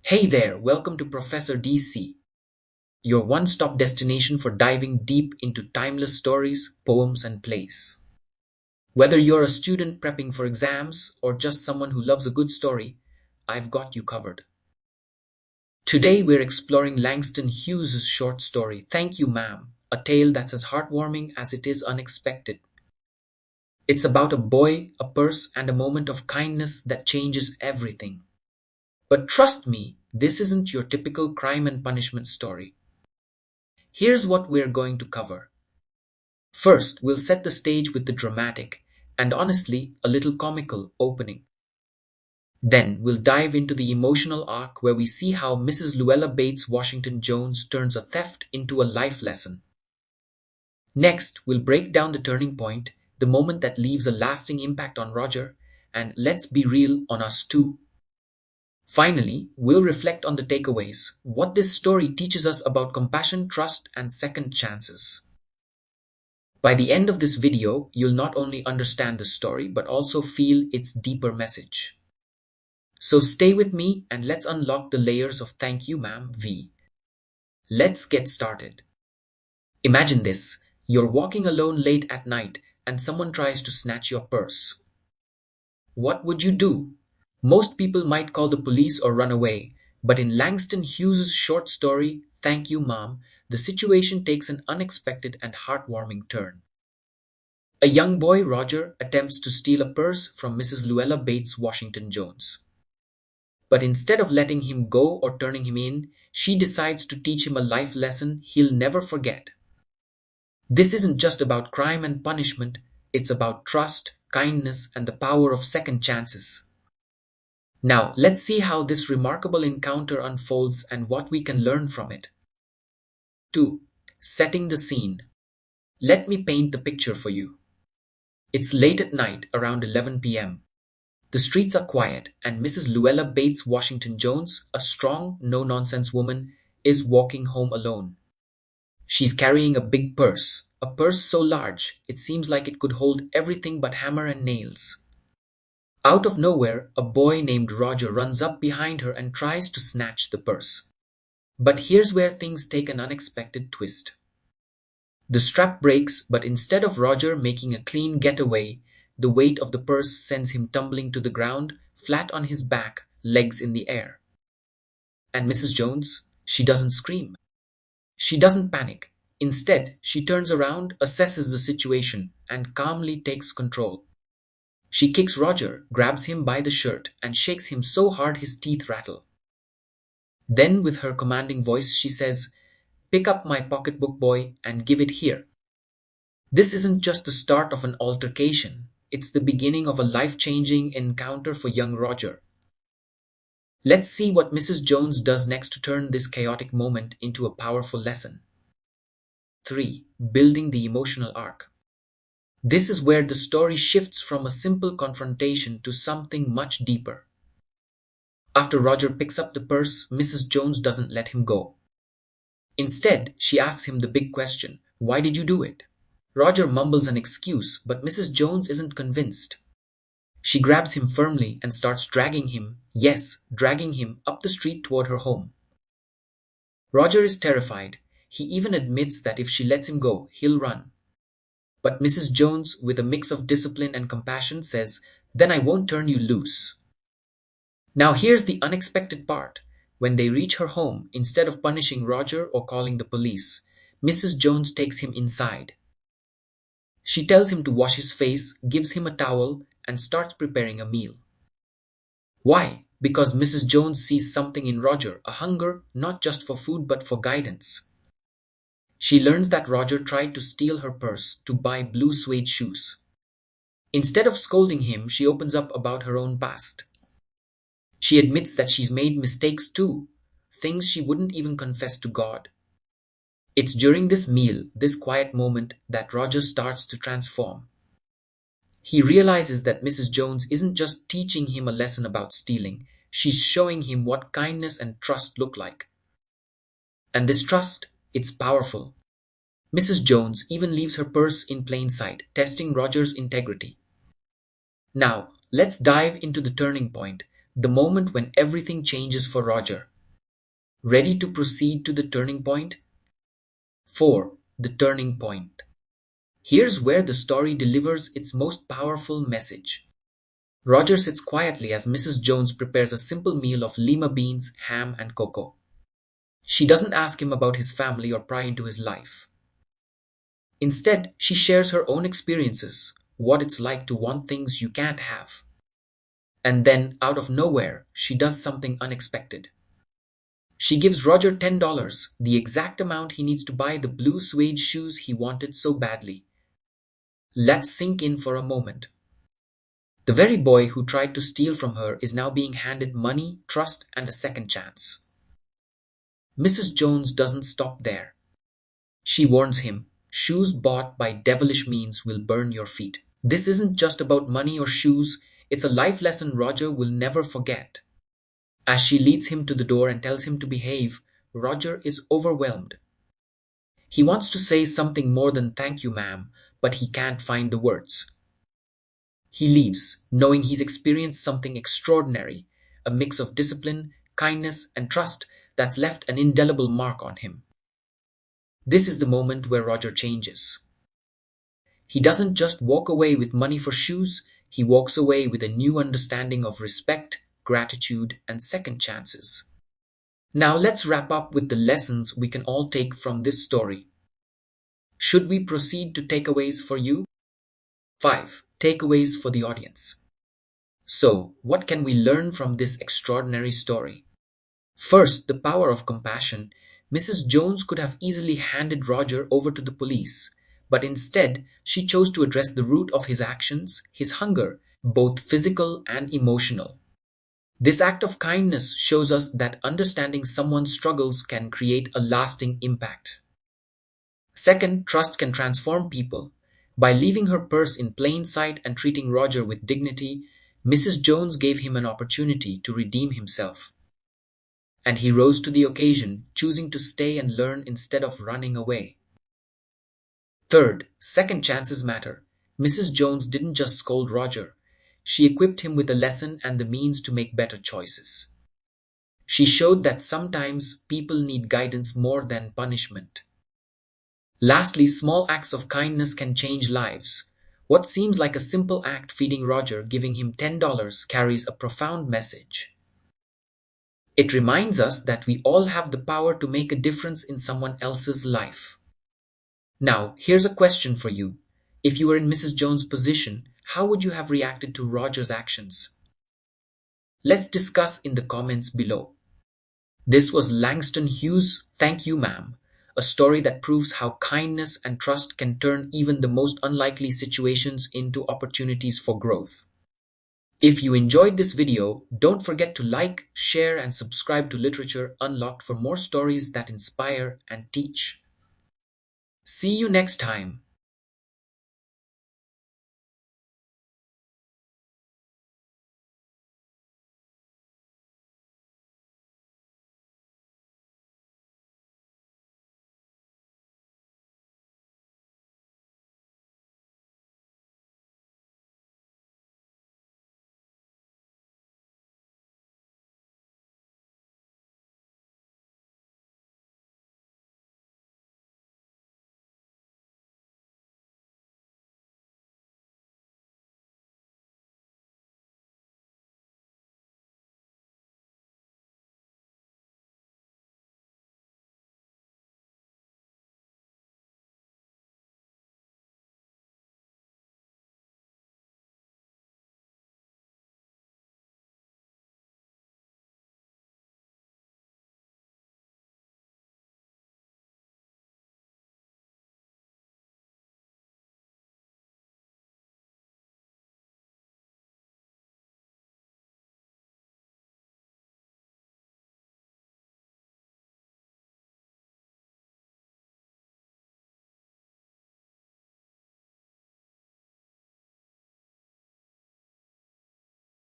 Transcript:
Hey there, welcome to Professor DC, your one stop destination for diving deep into timeless stories, poems, and plays. Whether you're a student prepping for exams or just someone who loves a good story, I've got you covered. Today we're exploring Langston Hughes' short story, Thank You, Ma'am, a tale that's as heartwarming as it is unexpected. It's about a boy, a purse, and a moment of kindness that changes everything. But trust me, this isn't your typical crime and punishment story. Here's what we're going to cover. First, we'll set the stage with the dramatic, and honestly, a little comical opening. Then, we'll dive into the emotional arc where we see how Mrs. Luella Bates Washington Jones turns a theft into a life lesson. Next, we'll break down the turning point, the moment that leaves a lasting impact on Roger, and let's be real, on us too. Finally, we'll reflect on the takeaways, what this story teaches us about compassion, trust, and second chances. By the end of this video, you'll not only understand the story, but also feel its deeper message. So stay with me and let's unlock the layers of Thank You, Ma'am V. Let's get started. Imagine this, you're walking alone late at night and someone tries to snatch your purse. What would you do? Most people might call the police or run away, but in Langston Hughes' short story, Thank You, Mom, the situation takes an unexpected and heartwarming turn. A young boy, Roger, attempts to steal a purse from Mrs. Luella Bates Washington Jones. But instead of letting him go or turning him in, she decides to teach him a life lesson he'll never forget. This isn't just about crime and punishment, it's about trust, kindness, and the power of second chances. Now, let's see how this remarkable encounter unfolds and what we can learn from it. 2. Setting the scene. Let me paint the picture for you. It's late at night, around 11 p.m. The streets are quiet, and Mrs. Luella Bates Washington Jones, a strong, no-nonsense woman, is walking home alone. She's carrying a big purse, a purse so large it seems like it could hold everything but hammer and nails. Out of nowhere, a boy named Roger runs up behind her and tries to snatch the purse. But here's where things take an unexpected twist. The strap breaks, but instead of Roger making a clean getaway, the weight of the purse sends him tumbling to the ground, flat on his back, legs in the air. And Mrs. Jones, she doesn't scream. She doesn't panic. Instead, she turns around, assesses the situation, and calmly takes control. She kicks Roger, grabs him by the shirt, and shakes him so hard his teeth rattle. Then, with her commanding voice, she says, "Pick up my pocketbook, boy, and give it here." This isn't just the start of an altercation, it's the beginning of a life-changing encounter for young Roger. Let's see what Mrs. Jones does next to turn this chaotic moment into a powerful lesson. 3. Building the emotional arc. This is where the story shifts from a simple confrontation to something much deeper. After Roger picks up the purse, Mrs. Jones doesn't let him go. Instead, she asks him the big question, "Why did you do it?" Roger mumbles an excuse, but Mrs. Jones isn't convinced. She grabs him firmly and starts dragging him, yes, dragging him up the street toward her home. Roger is terrified. He even admits that if she lets him go, he'll run. But Mrs. Jones, with a mix of discipline and compassion, says, "Then I won't turn you loose." Now here's the unexpected part. When they reach her home, instead of punishing Roger or calling the police, Mrs. Jones takes him inside. She tells him to wash his face, gives him a towel, and starts preparing a meal. Why? Because Mrs. Jones sees something in Roger, a hunger not just for food but for guidance. She learns that Roger tried to steal her purse to buy blue suede shoes. Instead of scolding him, she opens up about her own past. She admits that she's made mistakes too, things she wouldn't even confess to God. It's during this meal, this quiet moment, that Roger starts to transform. He realizes that Mrs. Jones isn't just teaching him a lesson about stealing, she's showing him what kindness and trust look like. And this trust, it's powerful. Mrs. Jones even leaves her purse in plain sight, testing Roger's integrity. Now, let's dive into the turning point, the moment when everything changes for Roger. Ready to proceed to the turning point? 4. The turning point. Here's where the story delivers its most powerful message. Roger sits quietly as Mrs. Jones prepares a simple meal of lima beans, ham, and cocoa. She doesn't ask him about his family or pry into his life. Instead, she shares her own experiences, what it's like to want things you can't have. And then, out of nowhere, she does something unexpected. She gives Roger $10, the exact amount he needs to buy the blue suede shoes he wanted so badly. Let's sink in for a moment. The very boy who tried to steal from her is now being handed money, trust, and a second chance. Mrs. Jones doesn't stop there. She warns him, shoes bought by devilish means will burn your feet. This isn't just about money or shoes, it's a life lesson Roger will never forget. As she leads him to the door and tells him to behave, Roger is overwhelmed. He wants to say something more than "thank you, ma'am," but he can't find the words. He leaves, knowing he's experienced something extraordinary, a mix of discipline, kindness, and trust that's left an indelible mark on him. This is the moment where Roger changes. He doesn't just walk away with money for shoes, he walks away with a new understanding of respect, gratitude, and second chances. Now let's wrap up with the lessons we can all take from this story. Should we proceed to takeaways for you? 5. Takeaways for the audience. So, what can we learn from this extraordinary story? First, the power of compassion. Mrs. Jones could have easily handed Roger over to the police, but instead, she chose to address the root of his actions, his hunger, both physical and emotional. This act of kindness shows us that understanding someone's struggles can create a lasting impact. Second, trust can transform people. By leaving her purse in plain sight and treating Roger with dignity, Mrs. Jones gave him an opportunity to redeem himself. And he rose to the occasion, choosing to stay and learn instead of running away. Third, second chances matter. Mrs. Jones didn't just scold Roger. She equipped him with a lesson and the means to make better choices. She showed that sometimes people need guidance more than punishment. Lastly, small acts of kindness can change lives. What seems like a simple act, feeding Roger, giving him $10, carries a profound message. It reminds us that we all have the power to make a difference in someone else's life. Now, here's a question for you. If you were in Mrs. Jones' position, how would you have reacted to Roger's actions? Let's discuss in the comments below. This was Langston Hughes, Thank You, Ma'am, a story that proves how kindness and trust can turn even the most unlikely situations into opportunities for growth. If you enjoyed this video, don't forget to like, share, and subscribe to Literature Unlocked for more stories that inspire and teach. See you next time.